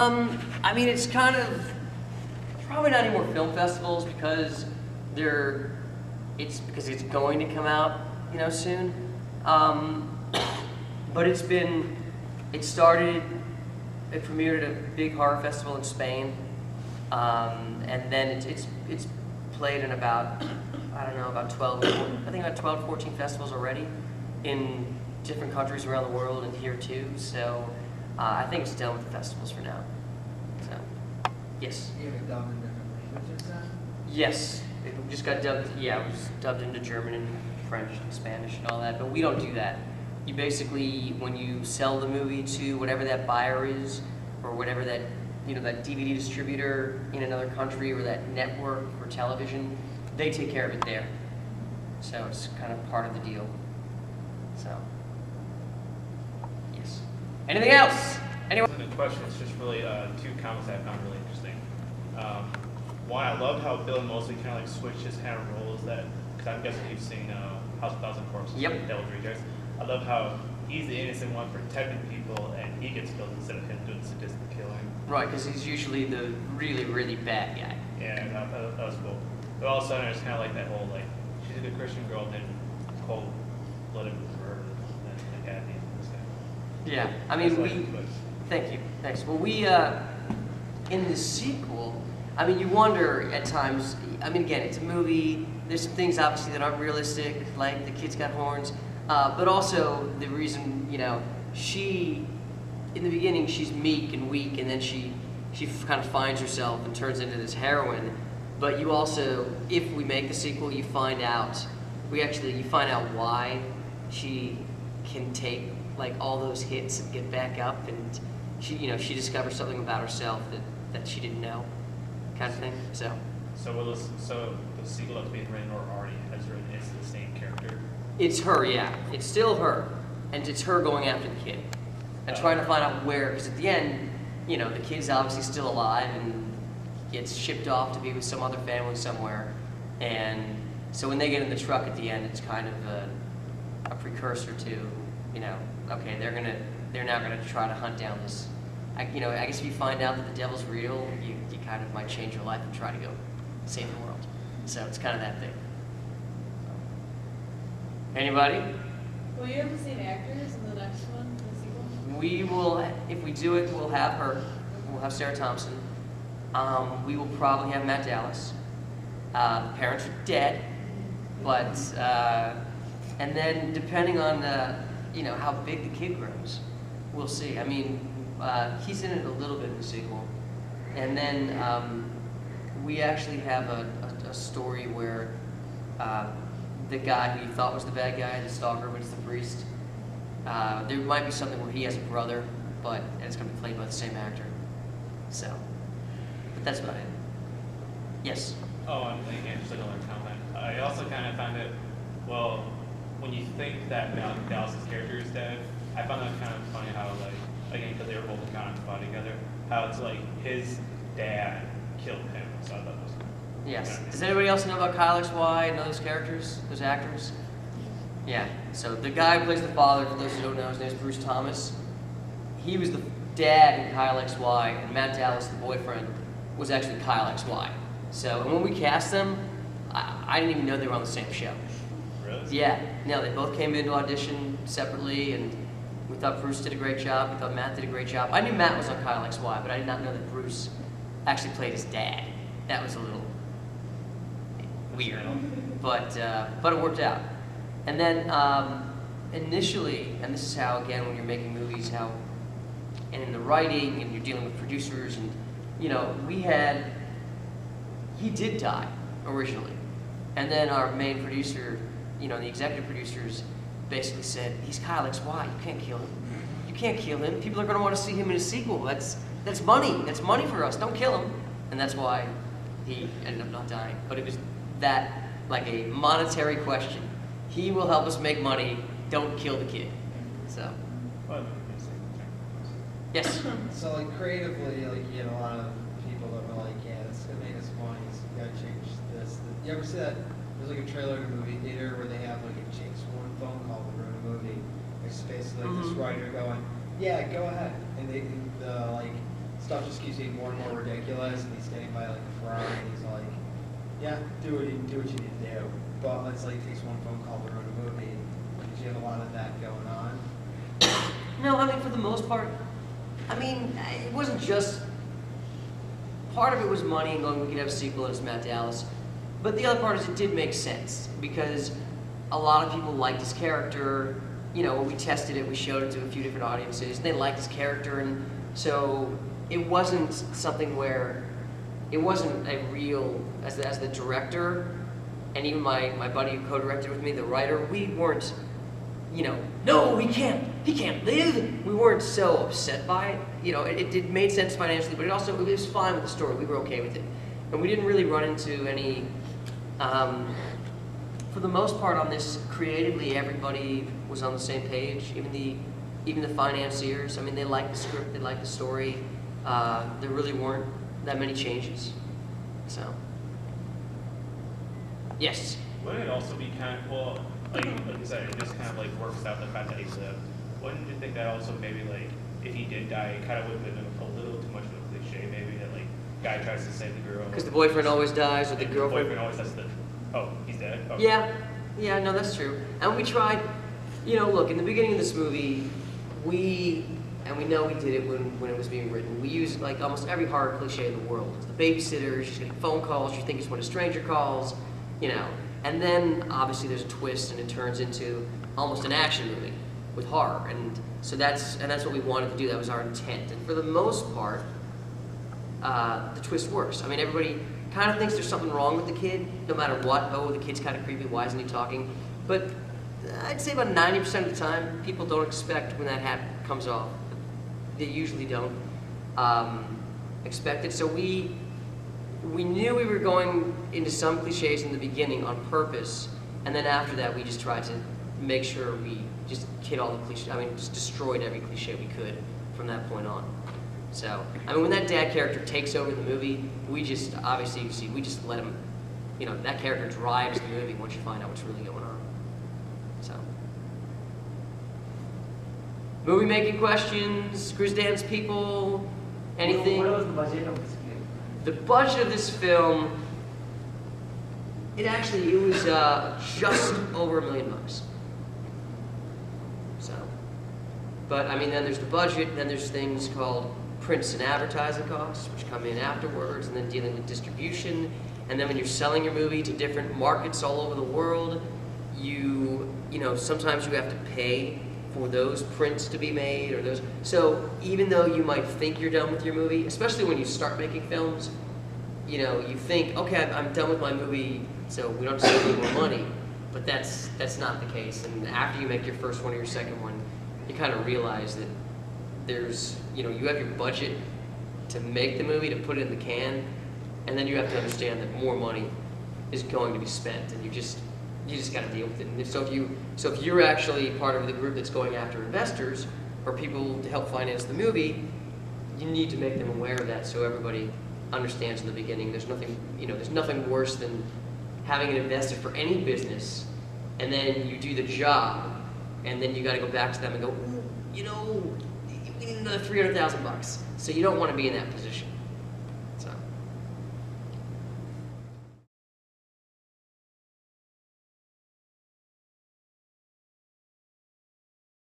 I mean, it's kind of probably not any more film festivals because it's going to come out, soon. But it premiered at a big horror festival in Spain, and then it's played in about 12, I think about 12, 14 festivals already in different countries around the world and here too. So I think it's done with the festivals for now. So yes. You have it dubbed in different languages then? Yes, it just got dubbed. Yeah, it was dubbed into German and French and Spanish and all that. But we don't do that. You basically, when you sell the movie to whatever that buyer is, or whatever that that DVD distributor in another country, or that network for television, they take care of it there. So it's kind of part of the deal. So yes. Anything else? Anyone? It wasn't a question. It's just really two comments I found really interesting. One, I loved how Bill Moseley kind of like switched his kind of roles. Because I'm guessing you've seen House of Thousand Corpses, Yep. Devil's Rejects. I love how he's the innocent one protecting people, and he gets killed instead of him doing the sadistic killing. Right, because he's usually the really, really bad guy. Yeah, that was cool. But all of a sudden, it's kind of like that whole she's a good Christian girl, then cold-blooded murder, and the bad name of this guy. Yeah, I mean Thank you. Thanks. Well, in the sequel, I mean, you wonder at times. I mean, again, it's a movie. There's some things obviously that aren't realistic, like the kid's got horns. But also the reason, she, in the beginning, she's meek and weak, and then she kind of finds herself and turns into this heroine. But you also, if we make the sequel, you find out why she can take all those hits and get back up, and she discovers something about herself that she didn't know, kind of thing. So the sequel that's being written or already has written is the same character. It's her, yeah. It's still her, and it's her going after the kid and trying to find out where. Because at the end, the kid's obviously still alive and gets shipped off to be with some other family somewhere, and so when they get in the truck at the end, it's kind of a precursor to, okay, they're now gonna try to hunt down this. I guess if you find out that the devil's real, you kind of might change your life and try to go save the world. So it's kind of that thing. Anybody? Will you have the same actors in the next one, the sequel? We will, if we do it, we'll have her. We'll have Sarah Thompson. We will probably have Matt Dallas. The parents are dead, but and then depending on how big the kid grows, we'll see. I mean, he's in it a little bit in the sequel, and then we actually have a story where the guy who you thought was the bad guy, the stalker, but it's the priest. There might be something where he has a brother, and it's going to be played by the same actor. So, but that's about it. Yes? Oh, and again, just another comment. I also kind of found it, when you think that Dallas's character is dead, I found that kind of funny how, again, because they were both in of squad together, how it's his dad killed him. So I thought that was cool. Yes. Does anybody else know about Kyle XY, know those characters, those actors? Yeah. So the guy who plays the father, for those who don't know, his name is Bruce Thomas. He was the dad in Kyle XY, and Matt Dallas, the boyfriend, was actually Kyle XY. So, and when we cast them, I didn't even know they were on the same show. Really? Yeah. No, they both came in to audition separately, and we thought Bruce did a great job. We thought Matt did a great job. I knew Matt was on Kyle XY, but I did not know that Bruce actually played his dad. That was a little weird, but it worked out. And then initially, and this is how, again, when you're making movies, and in the writing, and you're dealing with producers, and he did die originally, and then our main producer, the executive producers, basically said, he's Kyle XY, you can't kill him. You can't kill him. People are going to want to see him in a sequel. That's money. That's money for us. Don't kill him. And that's why he ended up not dying. But it was a monetary question. He will help us make money. Don't kill the kid. So. Yes. So creatively, you had a lot of people that were like, yeah, it's gonna make us money, so you gotta change this. You ever see that? There's a trailer in a movie theater where they have a James Horn phone call to ruin a movie. It's basically this writer going, yeah, go ahead, and the stuff just keeps getting more and more ridiculous, and he's standing by like a Ferrari, and he's like, yeah, do what you need to do. But it's like takes one phone call to ruin a movie. Because you have a lot of that going on. No, I mean, for the most part, I mean, it wasn't just, part of it was money and going, we could have a sequel and it's Matt Dallas. But the other part is it did make sense because a lot of people liked his character. You know, when we tested it, we showed it to a few different audiences, and they liked his character, and so it wasn't something where, it wasn't a real, as the director, and even my buddy who co-directed with me, the writer, we weren't, you know, no, he can't live. We weren't so upset by it. You know, it made sense financially, but it was fine with the story. We were okay with it. And we didn't really run into any, for the most part on this, creatively, everybody was on the same page, even the financiers. I mean, they liked the script, they liked the story. There really weren't that many changes, so. Yes? Wouldn't it also be kind of, well, like you said, it just kind of like works out the fact that he lived. Wouldn't you think that also maybe like, if he did die, it kind of would have been a little too much of a cliche, maybe that like, guy tries to save the girl. Because the boyfriend always dies, or the girlfriend. The boyfriend always has the, oh, he's dead? Oh. Yeah, no, that's true. And we tried, you know, look, in the beginning of this movie, we know we did it when it was being written. We used like almost every horror cliche in the world. It's the babysitter, she's getting phone calls, you think it's when a stranger calls, you know. And then obviously there's a twist and it turns into almost an action movie with horror. And so that's what we wanted to do, that was our intent. And for the most part, the twist works. I mean, everybody kind of thinks there's something wrong with the kid, no matter what. Oh, the kid's kind of creepy, why isn't he talking? But I'd say about 90% of the time, people don't expect when that comes off. They usually don't expect it. So we knew we were going into some cliches in the beginning on purpose, and then after that, we just tried to make sure we just hit all the cliches. I mean, just destroyed every cliche we could from that point on. So, I mean, when that dad character takes over the movie, we just, obviously, you see, we just let him, you know, that character drives the movie once you find out what's really going on. So. Movie making questions, grizz1a people, anything? What was the budget of this film? The budget of this film, it was just over $1 million. So, but I mean, then there's the budget, then there's things called prints and advertising costs, which come in afterwards, and then dealing with distribution, and then when you're selling your movie to different markets all over the world, you know, sometimes you have to pay for those prints to be made, or those. So even though you might think you're done with your movie, especially when you start making films, you know, you think, okay, I'm done with my movie, so we don't have to spend any more money. But that's not the case. And after you make your first one or your second one, you kind of realize that there's, you know, you have your budget to make the movie, to put it in the can, and then you have to understand that more money is going to be spent, and you just got to deal with it. And so if you're actually part of the group that's going after investors or people to help finance the movie, you need to make them aware of that so everybody understands in the beginning. There's nothing worse than having an investor for any business, and then you do the job, and then you got to go back to them and go, ooh, you know, we need another $300,000. So you don't want to be in that position.